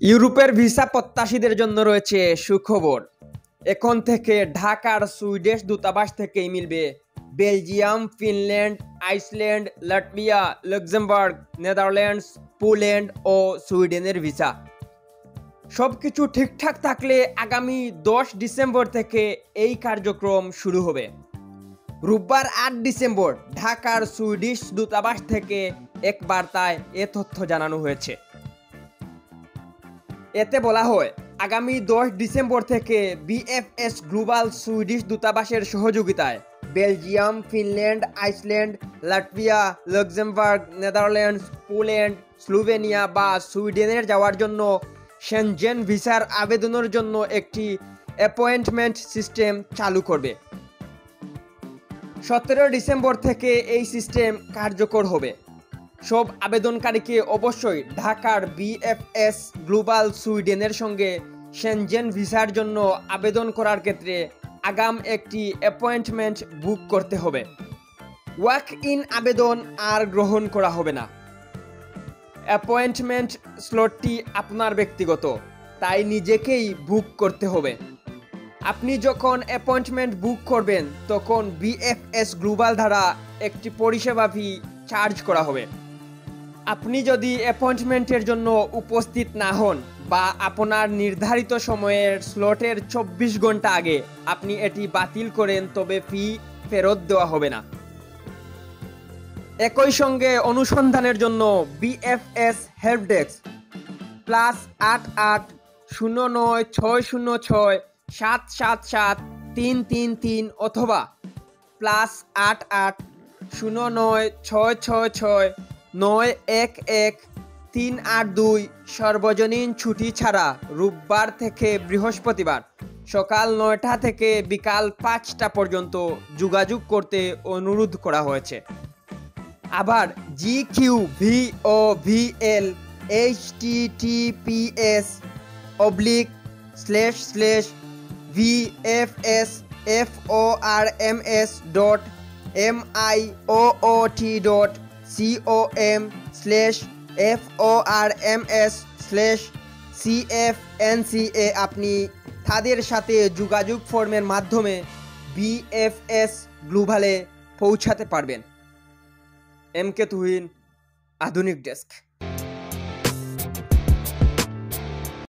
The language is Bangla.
ইউরোপের ভিসা প্রত্যাশীদের জন্য রয়েছে সুখবর। এখন থেকে ঢাকার সুইডিশ দূতাবাস থেকেই মিলবে Belgium, Finland, Iceland, Latvia, Luxembourg, Netherlands, Poland ও সুইডেনের ভিসা। সবকিছু ঠিকঠাক থাকলে আগামী 10 ডিসেম্বর থেকে এই কার্যক্রম শুরু হবে। রোববার 8 ডিসেম্বর ঢাকার সুইডিশ দূতাবাস থেকে এক বার্তায় এ তথ্য জানানো হয়েছে। এতে বলা হয়, আগামী 10 ডিসেম্বর থেকে বিএফএস গ্লোবাল সুইডিশ দূতাবাসের সহযোগিতায় Belgium, Finland, Iceland, Latvia, Luxembourg, Netherlands, Poland, Slovenia বা সুইডেনের যাওয়ার জন্য শেনজেন ভিসার আবেদনের জন্য একটি অ্যাপয়েন্টমেন্ট সিস্টেম চালু করবে। 17 ডিসেম্বর থেকে এই সিস্টেম কার্যকর হবে। সব আবেদনকারীকে অবশ্যই ঢাকার বিএফএস গ্লোবাল সুইডেনের সঙ্গে শেনজেন ভিসার জন্য আবেদন করার ক্ষেত্রে আগাম একটি অ্যাপয়েন্টমেন্ট বুক করতে হবে। ওয়াক ইন আবেদন আর গ্রহণ করা হবে না। অ্যাপয়েন্টমেন্ট স্লটটি আপনার ব্যক্তিগত, তাই নিজেকেই বুক করতে হবে। আপনি যখন অ্যাপয়েন্টমেন্ট বুক করবেন তখন বিএফএস গ্লোবাল দ্বারা একটি পরিষেবা ফি চার্জ করা হবে। আপনি যদি অ্যাপয়েন্টমেন্টের জন্য উপস্থিত না হন বা আপনার নির্ধারিত সময়ের স্লটের 24 ঘন্টা আগে আপনি এটি বাতিল করেন, তবে ফি ফেরত দেওয়া হবে না। একই সঙ্গে অনুসন্ধানের জন্য বিএফএস হেল্প ডেস্ক +88 09 606 777 333 অথবা +88 09 666 911 382 সর্বজনীন ছুটি ছাড়া রোববার থেকে বৃহস্পতিবার সকাল 9টা থেকে বিকাল 5টা পর্যন্ত যোগাযোগ করতে অনুরোধ করা হয়েছে। আবার GQVOVL https://VFS/FORMS.MIOOT.COM/FORMS/CFNCA আপনি তাদের সাথে যোগাযোগ ফর্মের মাধ্যমে বিএফএস গ্লোবালে পৌঁছাতে পারবেন। এম কে তুহিন, আধুনিক ডেস্ক।